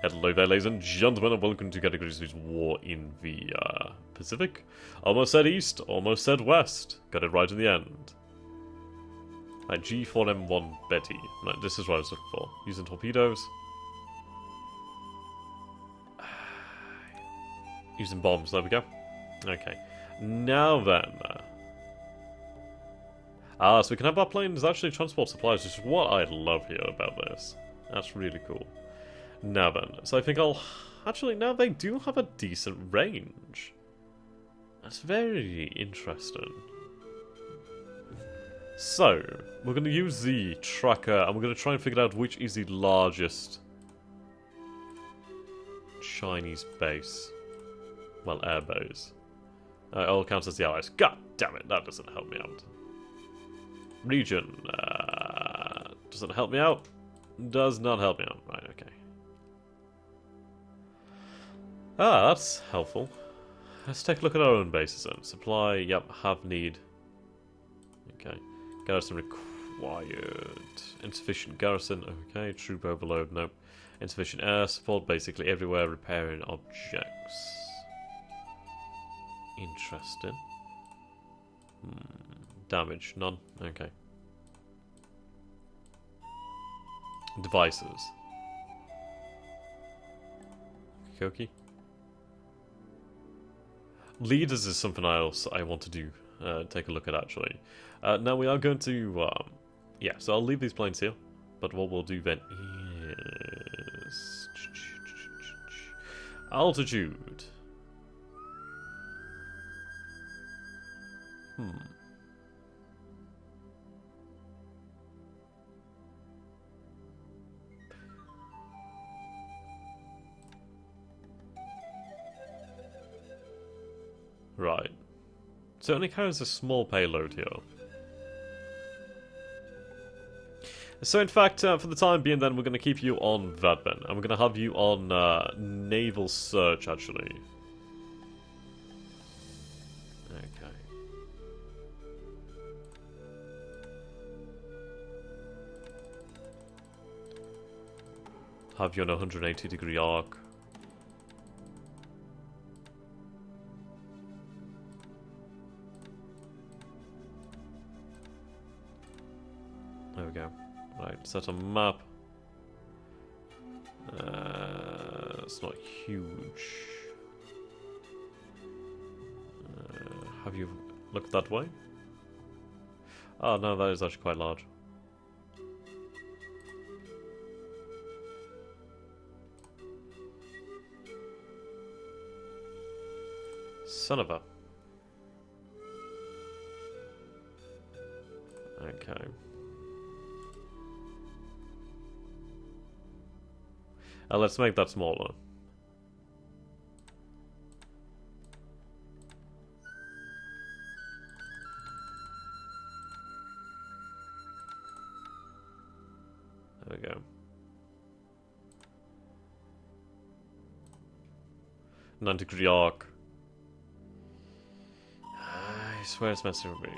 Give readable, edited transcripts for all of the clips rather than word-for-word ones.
Hello there, ladies and gentlemen, and welcome to Grigsby's War in the Pacific. Almost said east, almost said west. Got it right in the end. Right, G4M1 Betty. Right, this is what I was looking for. Using torpedoes. Using bombs, there we go. Okay. Now then. So we can have our planes actually transport supplies, which is what I love here about this. That's really cool. Now then, so I think I'll... Actually, now they do have a decent range. That's very interesting. So, we're going to use the tracker, and we're going to try and figure out which is the largest Chinese base. Well, air base. It all counts as the Allies. God damn it, that doesn't help me out. Region. Doesn't help me out. Does not help me out. Right, okay. That's helpful. Let's take a look at our own bases then. Supply, yep, have need. Okay. Garrison required. Insufficient garrison, okay. Troop overload, nope. Insufficient air support, basically everywhere repairing objects. Interesting. Damage, none, okay. Devices. Koki. Leaders is something else I want to do. Take a look at actually. Now we are going to, yeah. So I'll leave these planes here. But what we'll do then is altitude. Right. So it only carries a small payload here. So in fact, for the time being then, we're going to keep you on that then. And we're going to have you on naval search, actually. Okay. Have you on a 180-degree arc. There we go. Right, set a map. It's not huge. Have you looked that way? Oh no, that is actually quite large. Son of a... Okay. Let's make that smaller. There we go. 90-degree arc. I swear it's messing with me.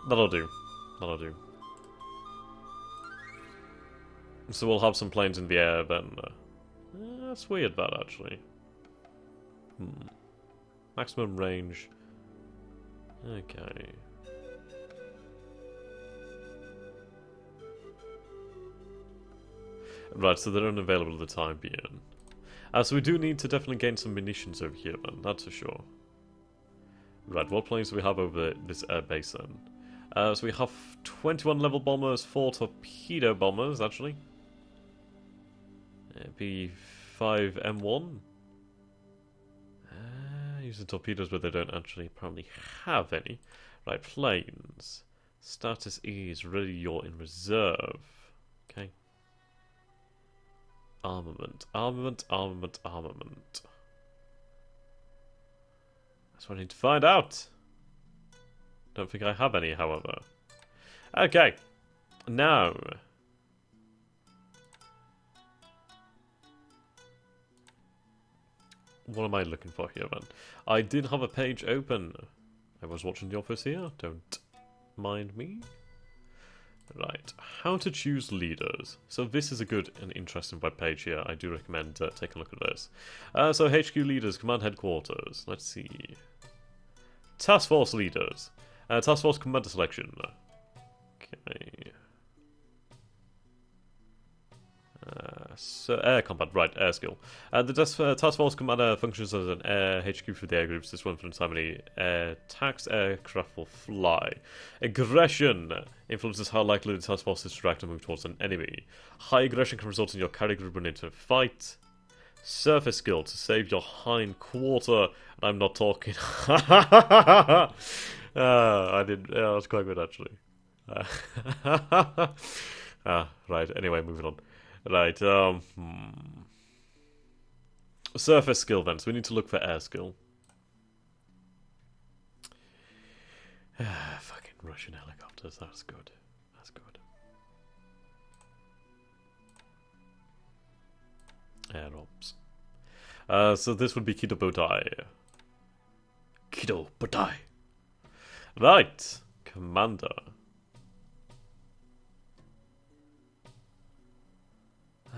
That'll do. That'll do. So we'll have some planes in the air then. That's weird, that actually. Maximum range. Okay. Right, so they're unavailable at the time being. So we do need to definitely gain some munitions over here then, that's for sure. Right, what planes do we have over this air base then? So we have 21 level bombers, 4 torpedo bombers, actually. P5M1. Using torpedoes, but they don't actually apparently have any. Right, planes. Status is ready, you're in reserve. Okay. Armament, armament, armament, armament. That's what I need to find out. Don't think I have any, however. Okay. Now. What am I looking for here, then? I did have a page open. I was watching the office here. Don't mind me. Right. How to choose leaders. So this is a good and interesting web page here. I do recommend taking a look at this. So HQ leaders, command headquarters. Let's see. Task force leaders. Task force commander selection. Okay. So air combat, right, air skill. The task force commander functions as an air HQ for the air groups. This one influences how many attacks aircraft will fly. Aggression influences how likely the task force is to react and move towards an enemy. High aggression can result in your carry group running into a fight. Surface skill to save your hind quarter. I'm not talking. I did. That was quite good actually. Right. Anyway, moving on. Right, surface skill then, so we need to look for air skill. Fucking Russian helicopters, that's good. That's good. Air ops. So this would be Kido Bodai. Kido Bodai. Right, Commander.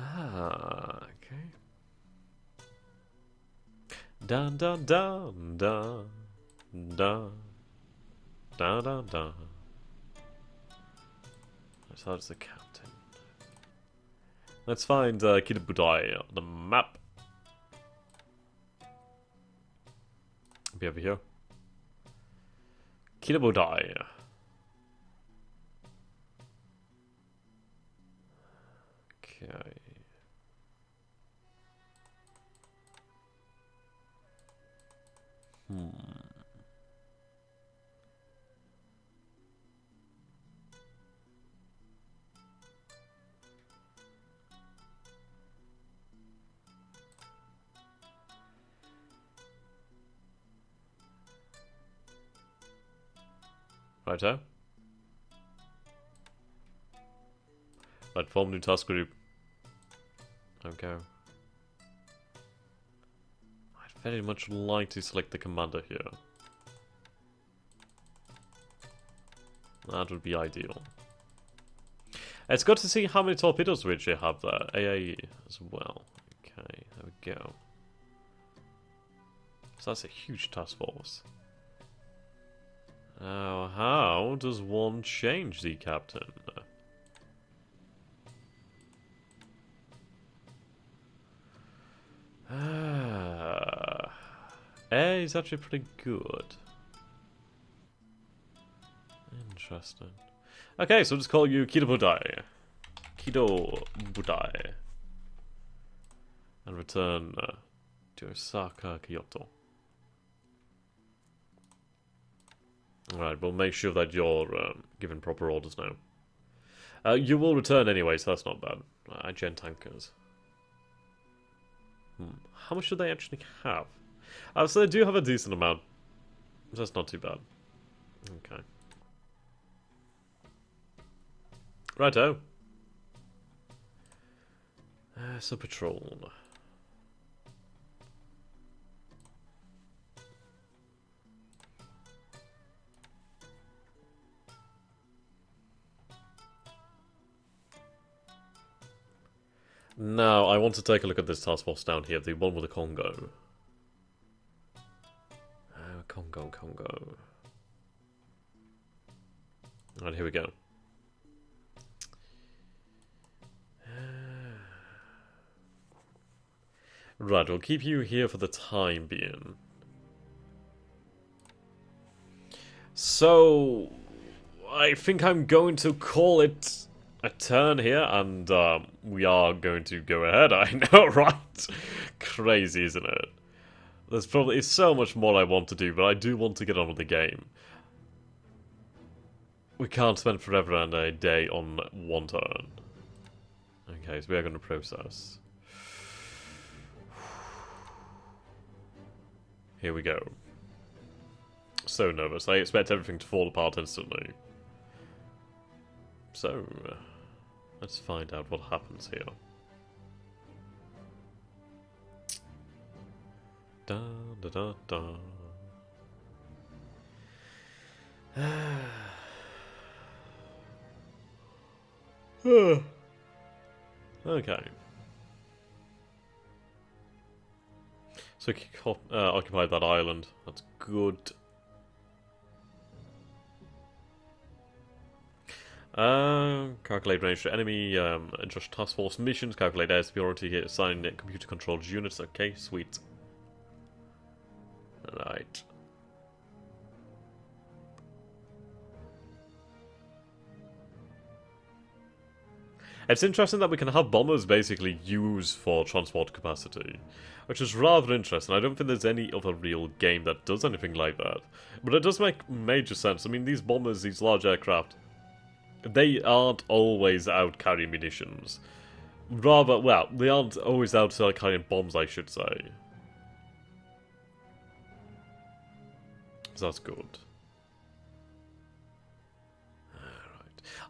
Okay. Dun dun dun dun dun dun dun dun. So that's the captain. Let's find Kido Budai on the map. Be over here. Kido Budai. Okay. Righto. Right, form new task group. Okay. I'd very much like to select the commander here. That would be ideal. It's good to see how many torpedoes we actually have there. AAE as well. Okay, there we go. So that's a huge task force. Now, how does one change the captain? Air is actually pretty good. Interesting. Okay, so let's call you Kido Budai. Kido Budai. And return to Osaka, Kyoto. Alright, we'll make sure that you're given proper orders now. You will return anyway, so that's not bad. Gen tankers. How much do they actually have? So they do have a decent amount. So that's not too bad. Okay. Righto. So patrol. Now, I want to take a look at this task force down here, the one with the Congo. Congo. Alright, here we go. Right, we'll keep you here for the time being. So, I think I'm going to call it a turn here, and we are going to go ahead. I know, right? Crazy, isn't it? There's probably so much more I want to do, but I do want to get on with the game. We can't spend forever and a day on one turn. Okay, so we are going to process. Here we go. So nervous. I expect everything to fall apart instantly. So, let's find out what happens here. Da da da da. Okay. So occupy that island. That's good. Calculate range to enemy, adjust task force missions, calculate air superiority, assign computer controlled units. Okay, sweet. Right. It's interesting that we can have bombers basically used for transport capacity, which is rather interesting. I don't think there's any other real game that does anything like that. But it does make major sense. I mean, these bombers, these large aircraft, they aren't always out carrying munitions. Rather, well, they aren't always out carrying bombs, I should say. So that's good.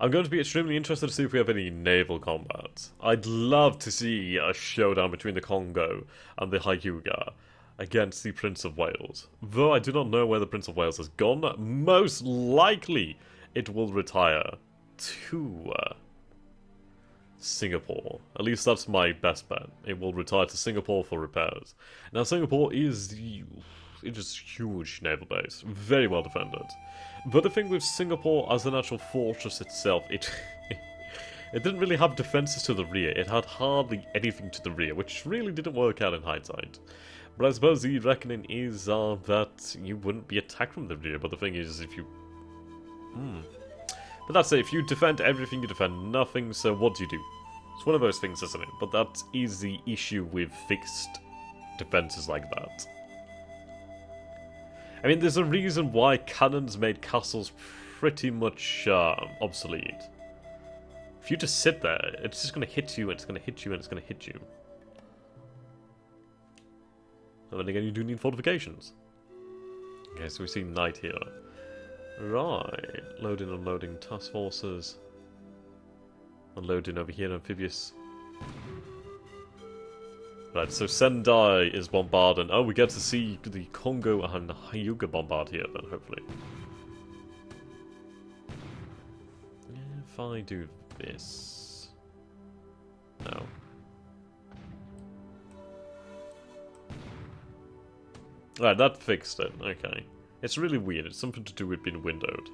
I'm going to be extremely interested to see if we have any naval combat. I'd love to see a showdown between the Congo and the Hyuga against the Prince of Wales. Though I do not know where the Prince of Wales has gone, most likely it will retire to Singapore. At least that's my best bet. It will retire to Singapore for repairs. Now Singapore is a huge naval base, very well defended. But the thing with Singapore as an actual fortress itself, it didn't really have defences to the rear. It had hardly anything to the rear, which really didn't work out in hindsight. But I suppose the reckoning is that you wouldn't be attacked from the rear. But the thing is, if you... But that's it. If you defend everything, you defend nothing. So what do you do? It's one of those things, isn't it? But that is the issue with fixed defences like that. I mean, there's a reason why cannons made castles pretty much obsolete. If you just sit there, it's just going to hit you, and it's going to hit you, and it's going to hit you. And then again, you do need fortifications. Okay, so we see knight here. Right. Loading, unloading task forces. Unloading over here, amphibious. Right, so Sendai is bombarding. Oh, we get to see the Congo and Hyuga bombard here, then, hopefully. If I do this... No. Right, that fixed it. Okay. It's really weird. It's something to do with being windowed.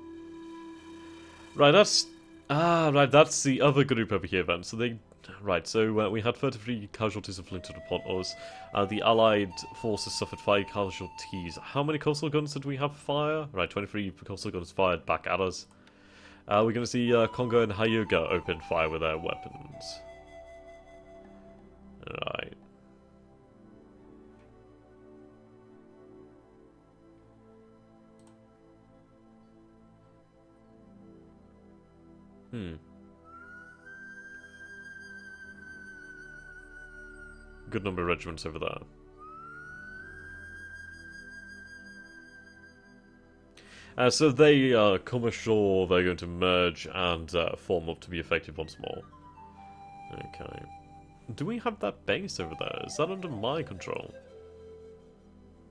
Right, that's... right, that's the other group over here, then. So they... Right, so we had 33 casualties inflicted upon us. The Allied forces suffered 5 casualties. How many coastal guns did we have fire? Right, 23 coastal guns fired back at us. We're going to see Congo and Hyuga open fire with their weapons. Right. Good number of regiments over there. So they come ashore, they're going to merge and form up to be effective once more. Okay. Do we have that base over there? Is that under my control?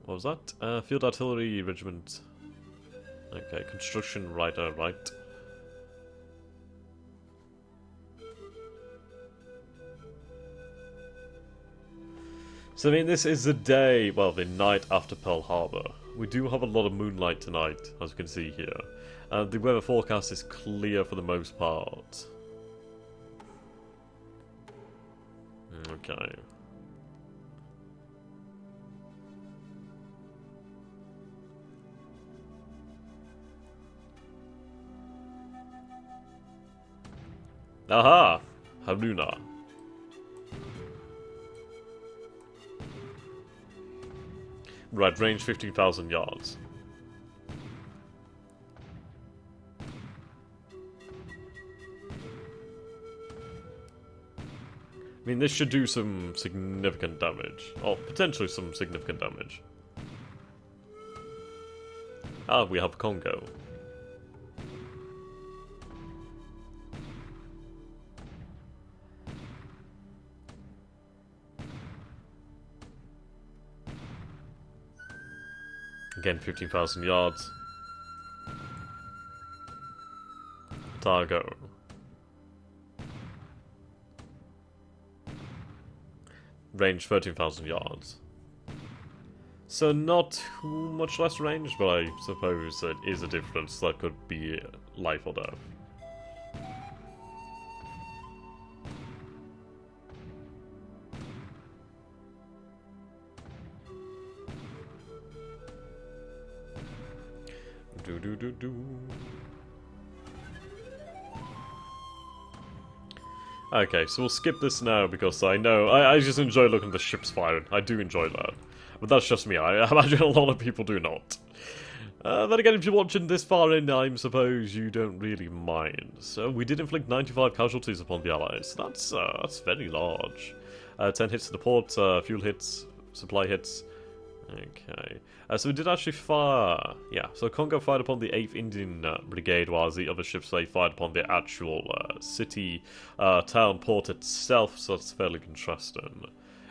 What was that? Field Artillery Regiment. Okay, Construction Rider, right. So, I mean, this is the day, well, the night after Pearl Harbor. We do have a lot of moonlight tonight, as you can see here. The weather forecast is clear for the most part. Okay. Aha! Haruna. Right, range 15,000 yards. I mean, this should do some significant damage. Or potentially some significant damage. Ah, we have Congo. Again, 15,000 yards. Targo. Range 13,000 yards. So not too much less range, but I suppose it is a difference that could be life or death. Okay, so we'll skip this now because I know I just enjoy looking at the ships firing. I do enjoy that. But that's just me. I imagine a lot of people do not. Then again, if you're watching this far in, I suppose you don't really mind. So we did inflict 95 casualties upon the Allies. That's very large. 10 hits to the port, fuel hits, supply hits. Okay. So we did actually fire... Yeah, so Congo fired upon the 8th Indian Brigade, whilst the other ships, they fired upon the actual city, town, port itself, so that's fairly contrasting.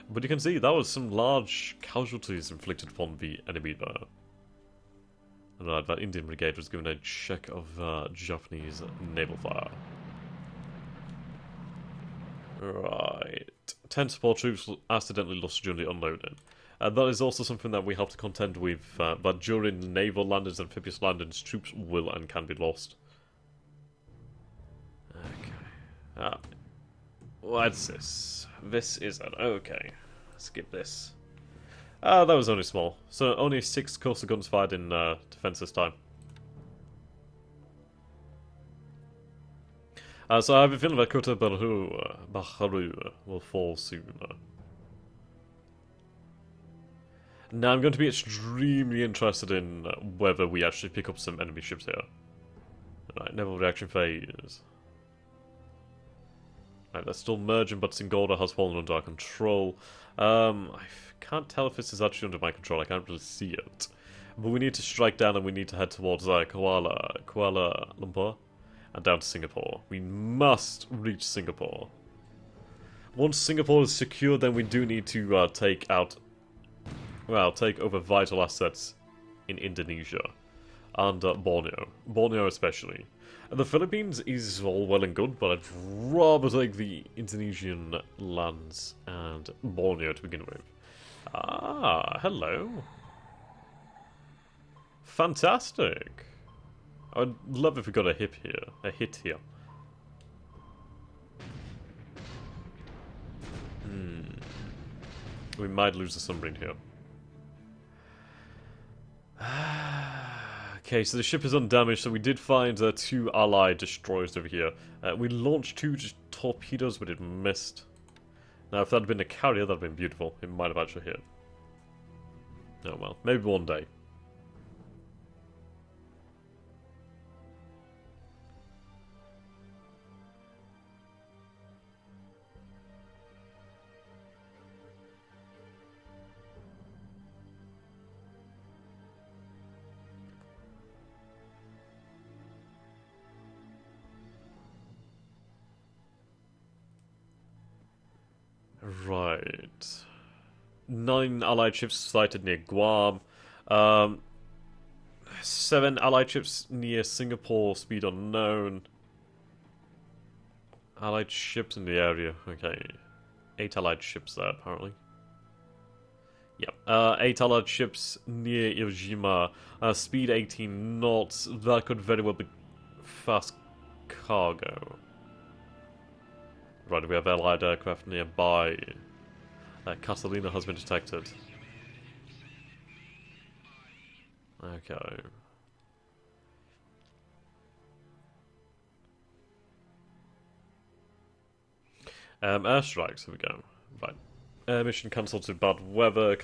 But you can see that was some large casualties inflicted upon the enemy there. Right, that Indian Brigade was given a check of Japanese naval fire. Right. 10 support troops accidentally lost during the unloading. That is also something that we have to contend with, but during naval landings and amphibious landings, troops will and can be lost. Okay. What's this? This isn't. Okay. Skip this. That was only small. So only 6 coastal guns fired in defense this time. So I have a feeling that Kota Baharu will fall soon. Now I'm going to be extremely interested in whether we actually pick up some enemy ships here. Right, naval reaction phase. Right, they're still merging, but Singolda has fallen under our control. I can't tell if this is actually under my control, I can't really see it. But we need to strike down and we need to head towards Kuala Lumpur and down to Singapore. We must reach Singapore. Once Singapore is secure, then we do need to take over vital assets in Indonesia and Borneo. Borneo especially. And the Philippines is all well and good, but I'd rather take the Indonesian lands and Borneo to begin with. Ah, hello. Fantastic. I'd love if we got a hit here. We might lose the submarine here. Okay, so the ship is undamaged, so we did find 2 allied destroyers over here. We launched 2 torpedoes, but it missed. Now, if that had been a carrier, that would have been beautiful. It might have actually hit. Oh well, maybe one day. Right. 9 allied ships sighted near Guam. 7 allied ships near Singapore, speed unknown. Allied ships in the area. Okay. 8 allied ships there, apparently. Yep. 8 allied ships near Iwo Jima. Speed 18 knots. That could very well be fast cargo. Right, we have allied aircraft nearby. Catalina has been detected. Okay. Airstrikes, here we go. Right. Air mission cancelled to bad weather,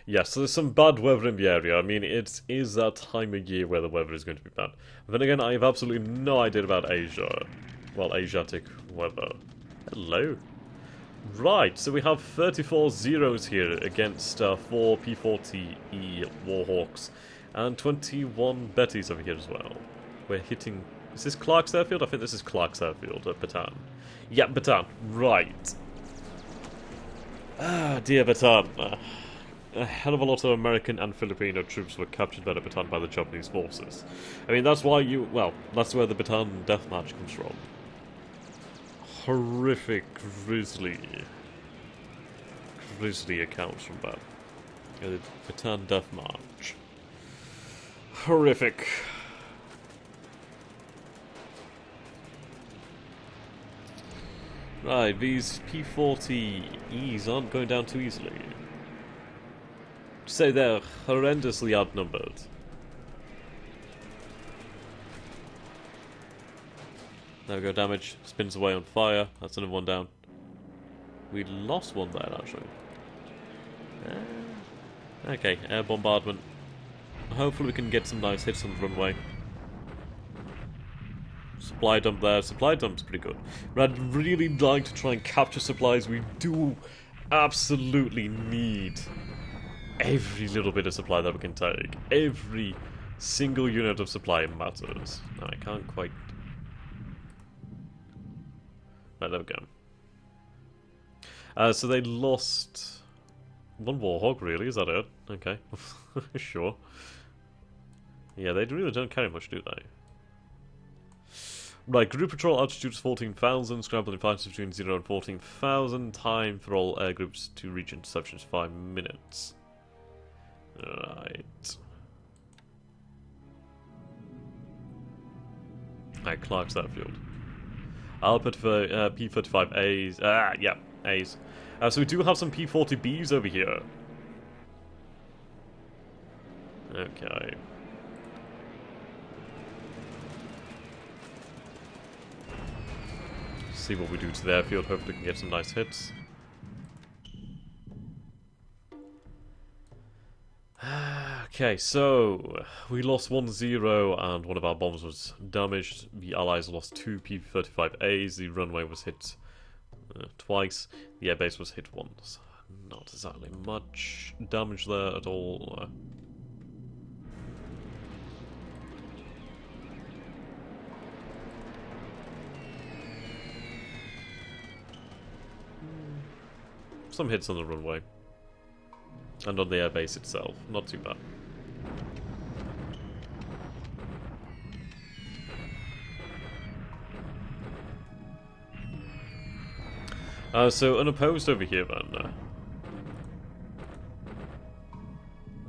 Yes, so there's some bad weather in the area. I mean, it is that time of year where the weather is going to be bad. But then again, I have absolutely no idea about Asia. Well, Asiatic weather. Hello. Right, so we have 34 zeros here against 4 P-40E Warhawks and 21 Bettys over here as well. We're hitting... Is this Clark's Airfield? I think this is Clark's Airfield at Bataan. Yeah, Bataan. Right. Ah, dear Bataan. a hell of a lot of American and Filipino troops were captured by the Bataan by the Japanese forces. I mean, that's why that's where the Bataan deathmatch comes from. Horrific, grisly accounts from that. The Bataan deathmatch. Horrific. Right, these P-40Es aren't going down too easily. Say they're horrendously outnumbered. There we go, damage. Spins away on fire. That's another one down. We lost one there, actually. Okay, air bombardment. Hopefully we can get some nice hits on the runway. Supply dump there. Supply dump's pretty good. But I'd really like to try and capture supplies. We do absolutely need every little bit of supply that we can take. Every single unit of supply matters. No, I can't quite... Right, there we go. So they lost one Warhawk, really? Is that it? Okay. Sure. Yeah, they really don't carry much, do they? Right, group patrol altitude is 14,000, scrambling fighters between 0 and 14,000, time for all air groups to reach interception is 5 minutes. Right. Alright, Clark's airfield. I'll put for P-35As, yeah, A's. So we do have some P-40Bs over here. Okay. See what we do to the airfield. Hopefully we can get some nice hits. Okay, so we lost 1-0 and one of our bombs was damaged. The Allies lost 2 P-35As. The runway was hit twice. The airbase was hit once. Not exactly much damage there at all. Some hits on the runway. And on the airbase itself. Not too bad. So unopposed over here then.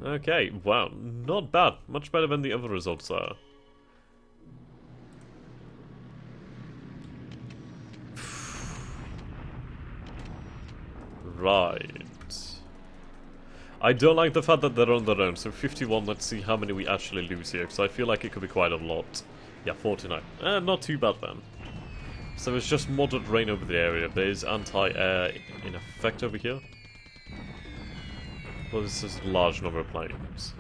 Okay, wow. Not bad. Much better than the other results are. Right. I don't like the fact that they're on their own, so 51, let's see how many we actually lose here, because I feel like it could be quite a lot. Yeah, 49. Not too bad then. So it's just moderate rain over the area. There is anti-air in effect over here. But this is a large number of planes.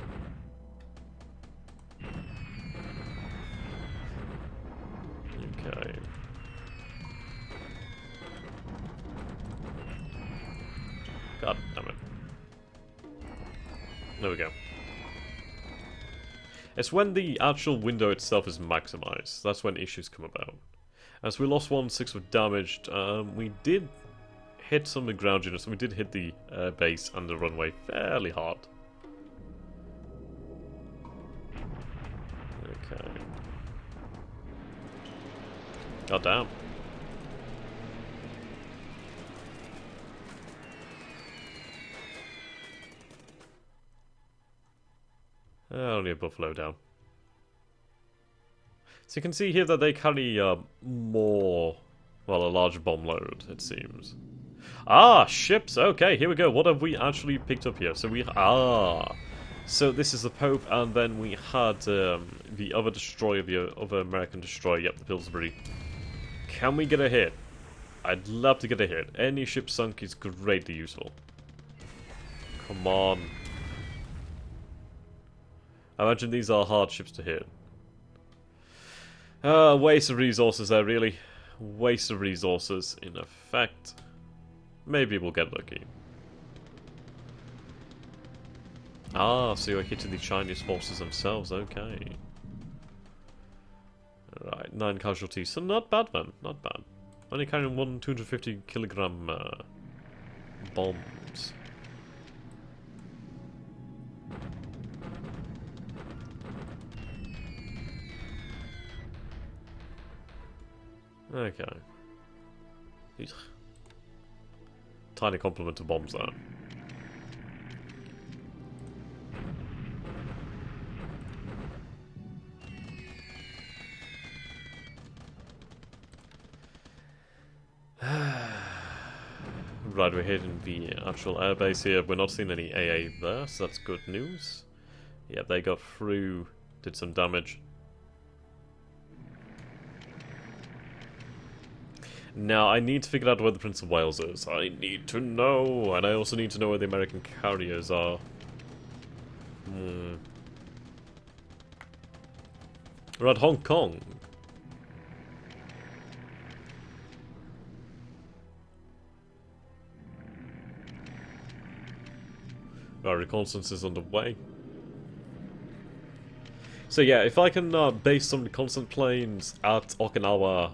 Okay. God damn it. There we go. It's when the actual window itself is maximized. That's when issues come about. As we lost 1-6 with damaged, we did hit some of the ground units. We did hit the base and the runway fairly hard. Okay. God damn. Only a buffalo down. So you can see here that they carry more, well, a larger bomb load, it seems. Ah, ships! Okay, here we go. What have we actually picked up here? So so this is the Pope, and then we had the other destroyer, the other American destroyer, yep, the Pillsbury. Can we get a hit? I'd love to get a hit. Any ship sunk is greatly useful. Come on. I imagine these are hard ships to hit. Waste of resources there, really. Waste of resources, in effect. Maybe we'll get lucky. Ah, so you're hitting the Chinese forces themselves, okay. Right, 9 casualties, so not bad, man, not bad. Only carrying 1 250 kilogram bombs. Okay. Eesh. Tiny compliment to bombs there. Right, we're hitting the actual airbase here. We're not seeing any AA there, so that's good news. Yeah, they got through, did some damage. Now, I need to figure out where the Prince of Wales is. I need to know, and I also need to know where the American carriers are. We're at Hong Kong. Our reconnaissance is underway. So yeah, if I can base some reconnaissance planes at Okinawa,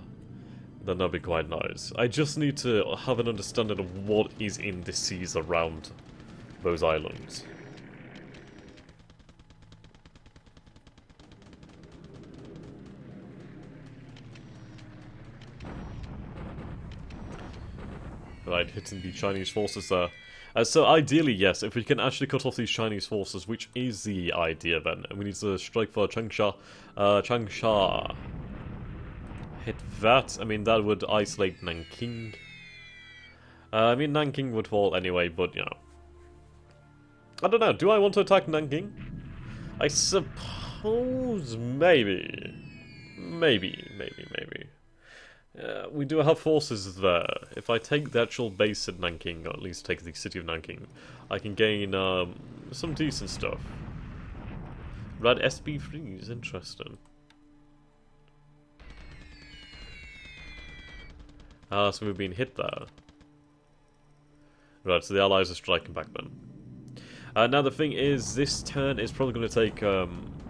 then that'd be quite nice. I just need to have an understanding of what is in the seas around those islands. Right, hitting the Chinese forces there. So ideally, yes, if we can actually cut off these Chinese forces, which is the idea then, we need to strike for Changsha. Changsha. Hit that. I mean, that would isolate Nanking. I mean, Nanking would fall anyway, but, you know. I don't know, do I want to attack Nanking? I suppose maybe. Maybe. We do have forces there. If I take the actual base at Nanking, or at least take the city of Nanking, I can gain some decent stuff. Red SB3 is interesting. So we've been hit there. Right, so the Allies are striking back then. Now the thing is, this turn is probably going to take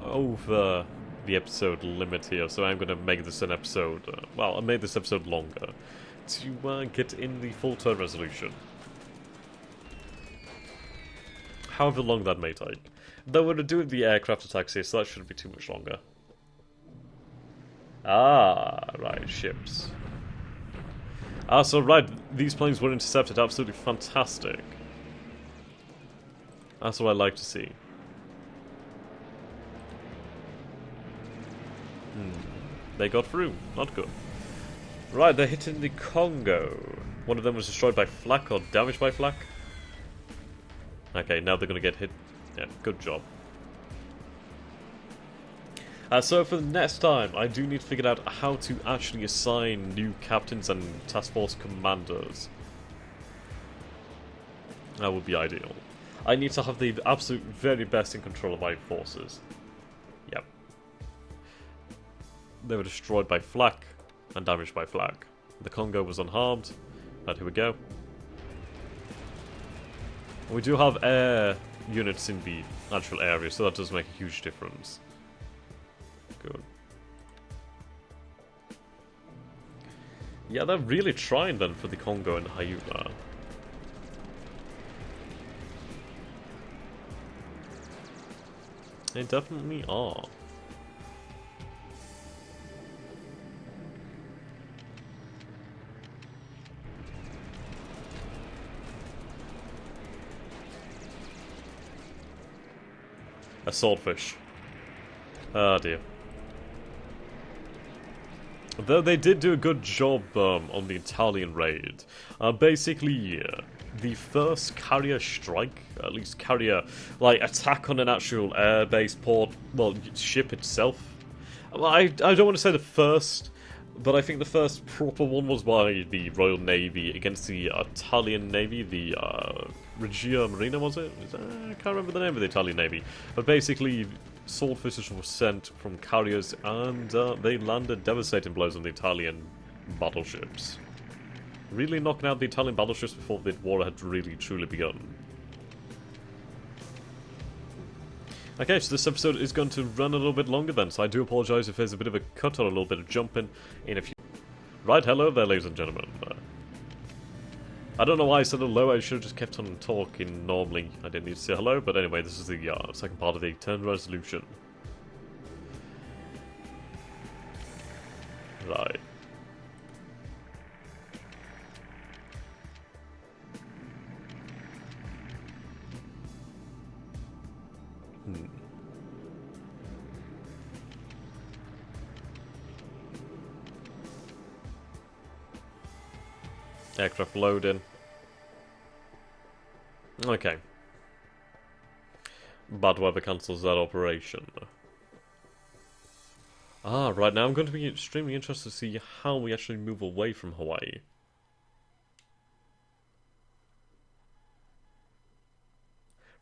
over the episode limit here, so I'm going to make this an episode, well, I made this episode longer, to get in the full turn resolution. However long that may take. Though we're doing the aircraft attacks here, so that shouldn't be too much longer. Ah, right, ships. So right, these planes were intercepted, absolutely fantastic. That's what I like to see. They got through. Not good. Right, they're hitting the Congo. One of them was destroyed by flak or damaged by flak. Okay, now they're going to get hit. Yeah, good job. So for the next time, I do need to figure out how to actually assign new captains and task force commanders. That would be ideal. I need to have the absolute very best in control of my forces. Yep. They were destroyed by flak and damaged by flak. The Congo was unharmed. Right, here we go. We do have air units in the actual area, so that does make a huge difference. Good. Yeah, they're really trying then for the Congo and Hyuna. They definitely are. A swordfish. Oh dear. Though they did do a good job on the Italian raid. Basically, the first carrier strike, at least carrier, like, attack on an actual airbase port, well, ship itself. Well, I don't want to say the first, but I think the first proper one was by the Royal Navy against the Italian Navy, the Regia Marina, was it? I can't remember the name of the Italian Navy. But basically, swordfishes were sent from carriers, and they landed devastating blows on the Italian battleships. Really knocking out the Italian battleships before the war had really truly begun. Okay, so this episode is going to run a little bit longer then, so I do apologise if there's a bit of a cut or a little bit of jumping in a few... Right, hello there, ladies and gentlemen. I don't know why I said hello, I should have just kept on talking normally. I didn't need to say hello, but anyway, this is the second part of the turn resolution. Right. Aircraft loading. Okay. Bad weather cancels that operation. Ah, right now I'm going to be extremely interested to see how we actually move away from Hawaii.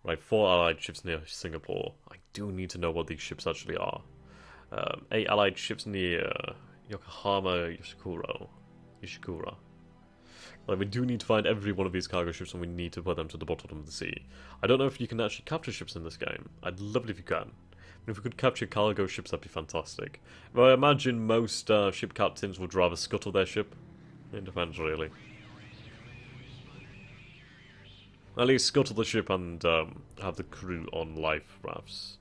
Right, 4 allied ships near Singapore. I do need to know what these ships actually are. 8 allied ships near Yokohama, Yoshikura. Like, we do need to find every one of these cargo ships and we need to put them to the bottom of the sea. I don't know if you can actually capture ships in this game. I'd love it if you can. If we could capture cargo ships, that'd be fantastic. But I imagine most ship captains would rather scuttle their ship. It depends, really. At least scuttle the ship and have the crew on life rafts.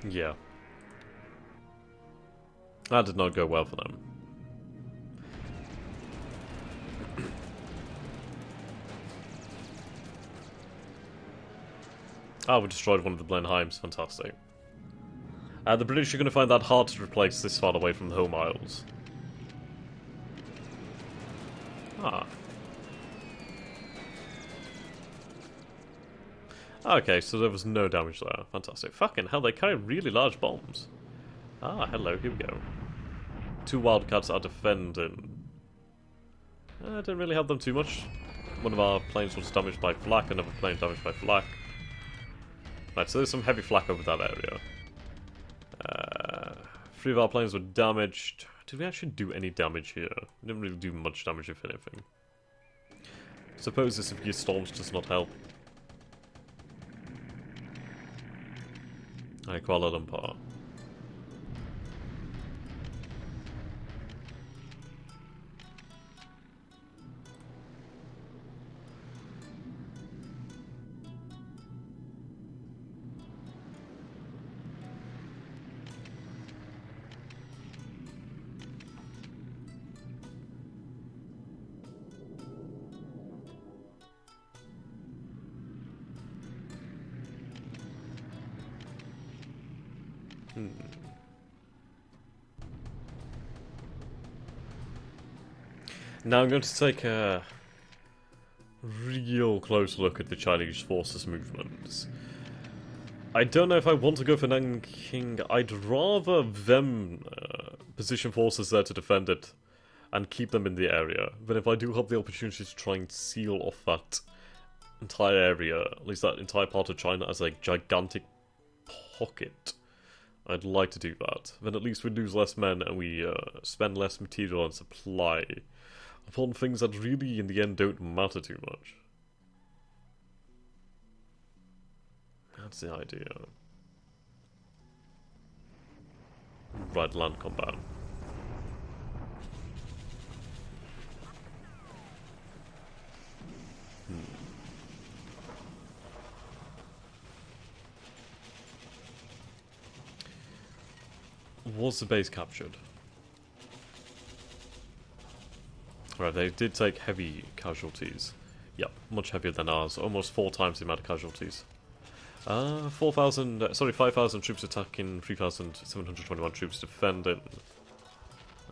Yeah. That did not go well for them. Ah, we destroyed one of the Blenheims. Fantastic. The British are going to find that hard to replace this far away from the home isles. Ah. Okay, so there was no damage there. Fantastic. Fucking hell, they carry really large bombs. Ah, hello, here we go. 2 Wildcats are defending. Didn't really help them too much. One of our planes was damaged by flak, another plane damaged by flak. Right, so there's some heavy flak over that area. 3 of our planes were damaged. Did we actually do any damage here? We didn't really do much damage, if anything. Suppose this severe storms does not help. Kuala Lumpur. Now I'm going to take a real close look at the Chinese forces movements. I don't know if I want to go for Nanking. I'd rather them position forces there to defend it and keep them in the area. But if I do have the opportunity to try and seal off that entire area, at least that entire part of China as a gigantic pocket, I'd like to do that. Then at least we lose less men and we spend less material and supply upon things that really, in the end, don't matter too much. That's the idea. Right, land combat. Was the base captured? Right, they did take heavy casualties. Yep, much heavier than ours. Almost 4 times the amount of casualties. 5,000 troops attacking, 3,721 troops defending.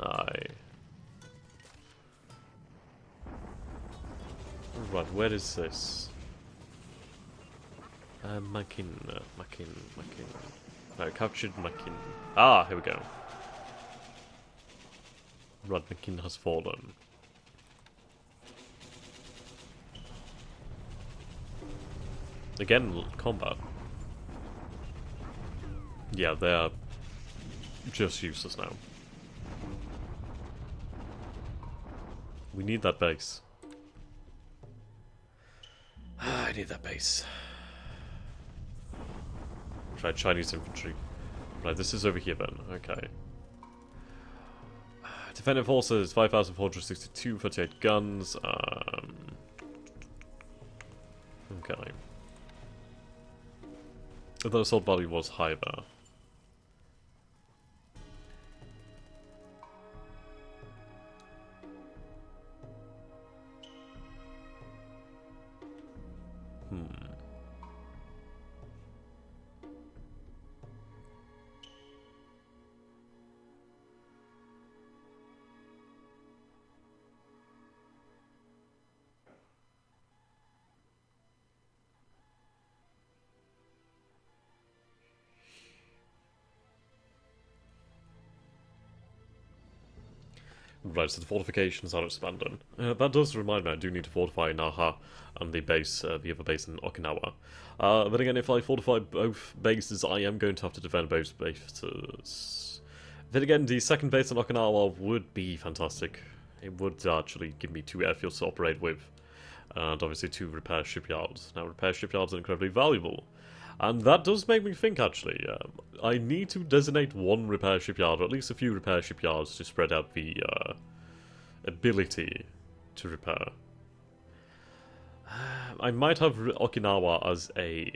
Aye. Right, where is this? Makin. Right, captured Makin. Ah, here we go. Right, Makin has fallen. Again, combat. Yeah, they are just useless now. We need that base. I need that base. Try Chinese infantry. Right, this is over here then. Okay. Defending forces, 5,462, 38 guns. Okay. The assault value was high there. Right, so the fortifications are expanding. That does remind me, I do need to fortify Naha and the base, the other base in Okinawa. But again, if I fortify both bases, I am going to have to defend both bases. Then again, the second base in Okinawa would be fantastic. It would actually give me 2 airfields to operate with, and obviously 2 repair shipyards. Now, repair shipyards are incredibly valuable. And that does make me think, actually, I need to designate 1 repair shipyard, or at least a few repair shipyards, to spread out the ability to repair. I might have Okinawa as a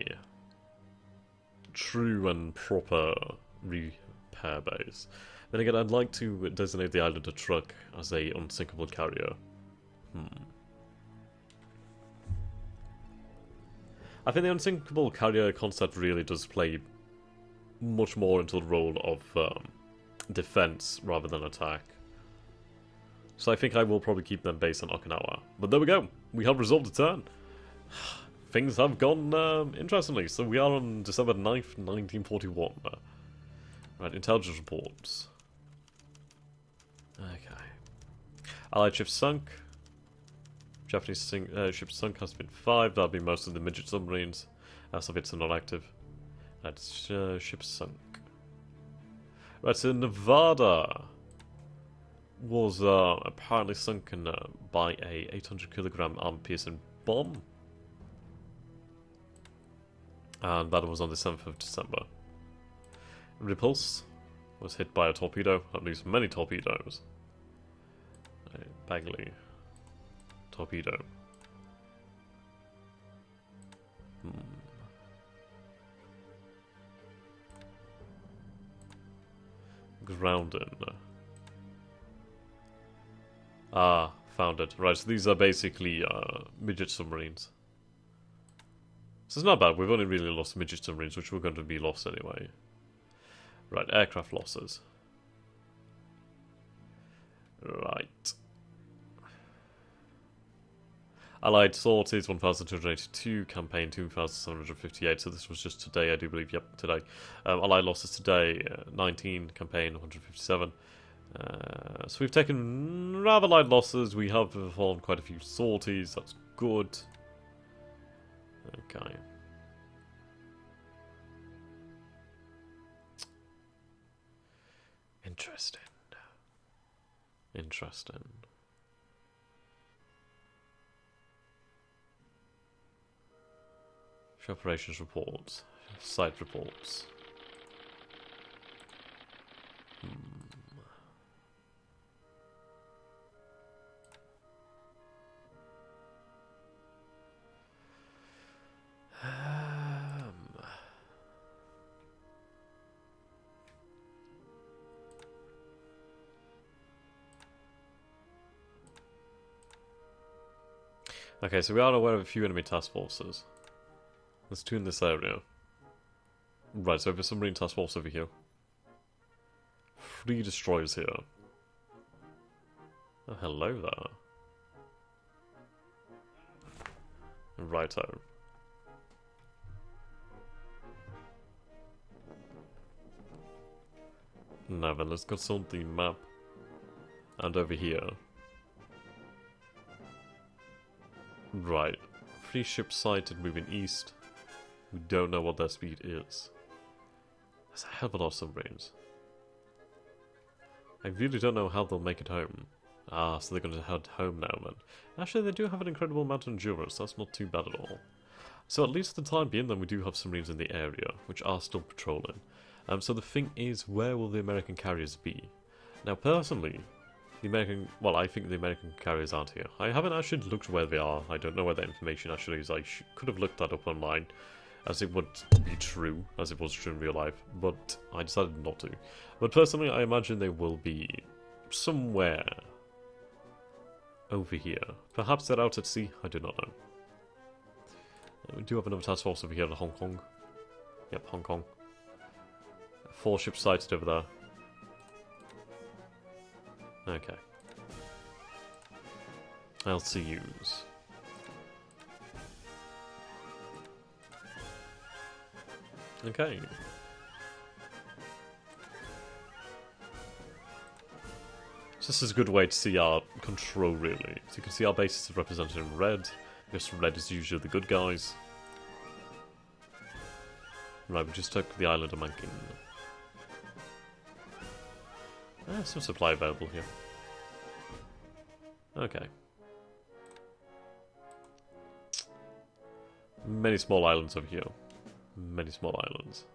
true and proper repair base. Then again, I'd like to designate the island of Truk as a unsinkable carrier. I think the unsinkable carrier concept really does play much more into the role of defense rather than attack. So I think I will probably keep them based on Okinawa. But there we go. We have resolved the turn. Things have gone interestingly. So we are on December 9th, 1941. Right, intelligence reports. Okay. Allied ship sunk. Japanese ship sunk has been 5. That'll be most of the midget submarines. Soviets are not active. That's ship sunk. Right, so Nevada was apparently sunken by a 800-kilogram armor-piercing bomb. And that was on the 7th of December. Repulse was hit by a torpedo, at least many torpedoes. Bagley. Torpedo. Grounding. Ah, found it. Right, so these are basically midget submarines. So it's not bad, we've only really lost midget submarines, which were going to be lost anyway. Right, aircraft losses. Right. Allied sorties 1,282, campaign 2,758, so this was just today, I do believe, yep, today. Allied losses today, 19, campaign 157. So we've taken rather light losses, we have performed quite a few sorties, that's good. Okay. Interesting. Interesting. Operations reports. Site reports. Okay, so we are aware of a few enemy task forces. There's 2 in this area. Right, so we have a submarine task force over here. 3 destroyers here. Oh, hello there. Righto. Now then, let's consult the map. And over here. Right. 3 ships sighted moving east. We don't know what their speed is. There's a hell of a lot of submarines. I really don't know how they'll make it home. Ah, so they're going to head home now then. Actually, they do have an incredible amount of endurance, so that's not too bad at all. So at least for the time being then, we do have submarines in the area, which are still patrolling. So the thing is, where will the American carriers be? Now personally, I think the American carriers aren't here. I haven't actually looked where they are. I don't know where that information actually is. I could have looked that up online, as it would be true, as it was true in real life, but I decided not to. But personally, I imagine they will be somewhere over here. Perhaps they're out at sea, I do not know. We do have another task force over here in Hong Kong. Yep, Hong Kong. 4 ships sighted over there. Okay. LCUs. Okay. So this is a good way to see our control, really. So you can see our bases are represented in red, because red is usually the good guys. Right, we just took the island of Mankin. Some supply available here. Okay. Many small islands over here. Many small islands.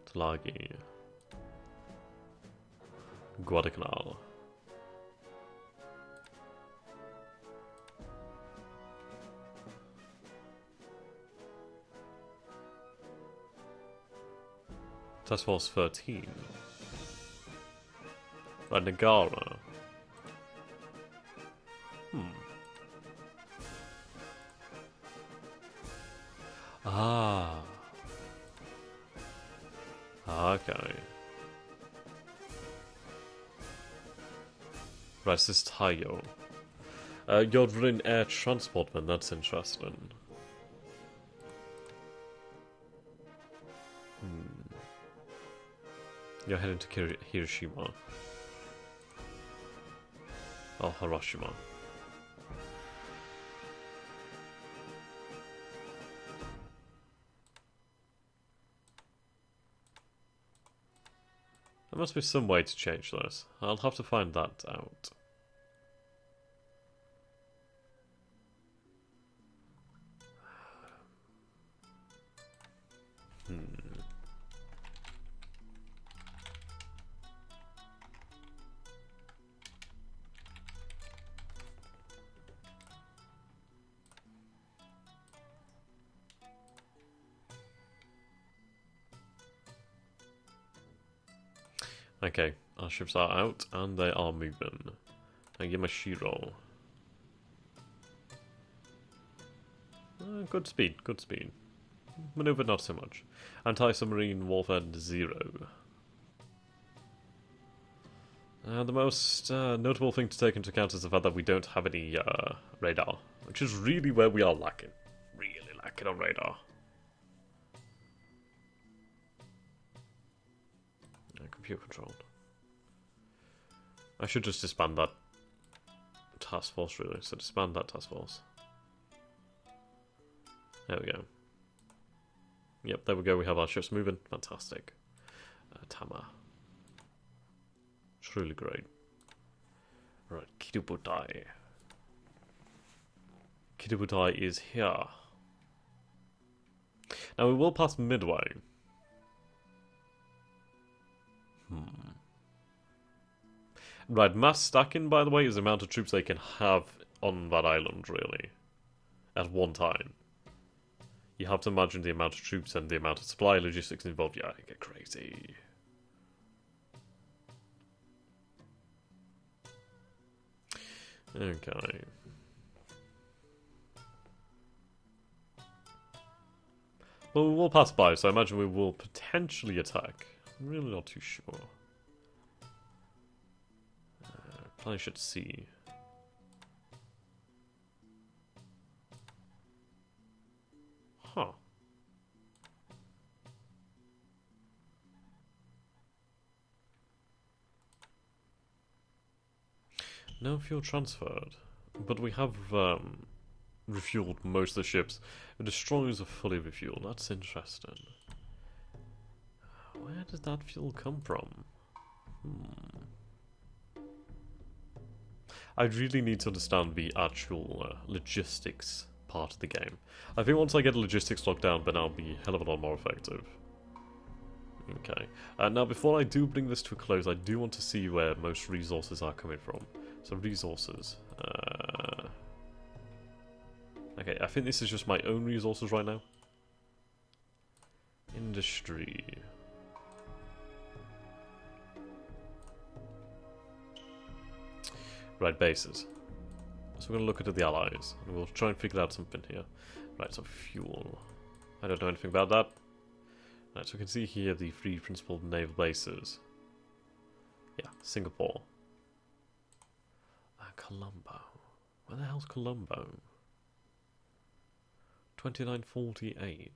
Tulagi. Guadalcanal. Task Force 13. Right, Nagara. Ah. Okay. Right, this is Tayo. You're running air transport, man. That's interesting. You're heading to Hiroshima. Or Hiroshima. There must be some way to change this. I'll have to find that out. Okay, our ships are out and they are moving. Yamashiro. Good speed, good speed. Maneuver not so much. Anti-submarine warfare 0. The most notable thing to take into account is the fact that we don't have any radar, which is really where we are lacking. Really lacking on radar. Computer controlled. I should just disband that task force, really. So disband that task force. There we go. Yep, there we go. We have our ships moving. Fantastic. Tama. Truly great. Right, Kirubutai. Kirubutai is here. Now we will pass Midway. Right, mass stacking, by the way, is the amount of troops they can have on that island, really. At one time. You have to imagine the amount of troops and the amount of supply logistics involved. Yeah, it get crazy. Okay. Well, we will pass by, so I imagine we will potentially attack. I'm really not too sure. Probably should see. Huh. No fuel transferred. But we have refueled most of the ships. The destroyers are fully refueled. That's interesting. where does that fuel come from? I really need to understand the actual logistics part of the game. I think once I get the logistics locked down, then I'll be a hell of a lot more effective. Okay. Now, before I do bring this to a close, I do want to see where most resources are coming from. So, resources. Okay, I think this is just my own resources right now. Industry. Right, bases. So we're going to look at the allies, and we'll try and figure out something here. Right, so fuel. I don't know anything about that. Right, so we can see here the three principal naval bases. Yeah, Singapore. Colombo. Where the hell's Colombo? 2948.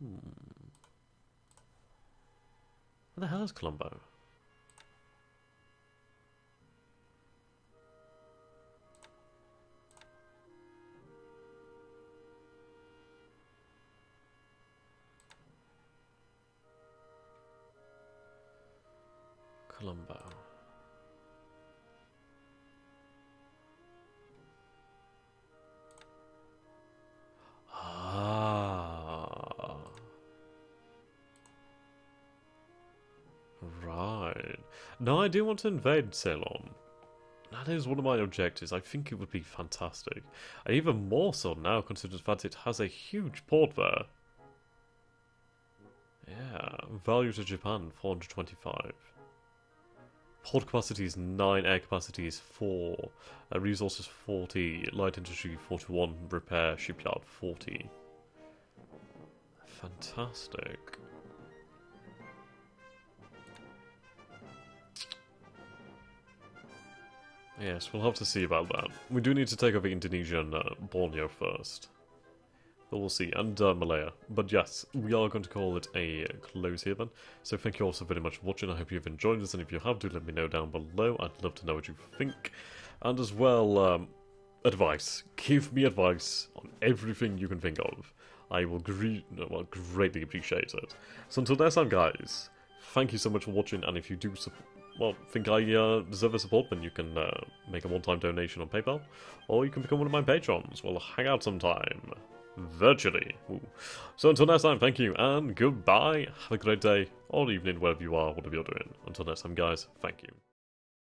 Where the hell is Colombo? Colombo. Right. No, I do want to invade Ceylon. That is one of my objectives. I think it would be fantastic. And even more so now, considering the fact it has a huge port there. Yeah, value to Japan, 425. Port capacity is 9, air capacity is 4, resources 40, light industry 41, repair, shipyard 40. Fantastic. Yes, we'll have to see about that. We do need to take over Indonesia and Borneo first. But we'll see, and Malaya. But yes, we are going to call it a close here then. So thank you all so very much for watching. I hope you've enjoyed this, and if you have, do let me know down below. I'd love to know what you think. And as well, advice. Give me advice on everything you can think of. I will greatly appreciate it. So until next time, guys, thank you so much for watching, and if you do think I deserve the support, then you can make a one-time donation on PayPal, or you can become one of my patrons. We'll hang out sometime. Virtually. Ooh. So until next time, thank you, and goodbye. Have a great day, or evening, wherever you are, whatever you're doing. Until next time, guys, thank you.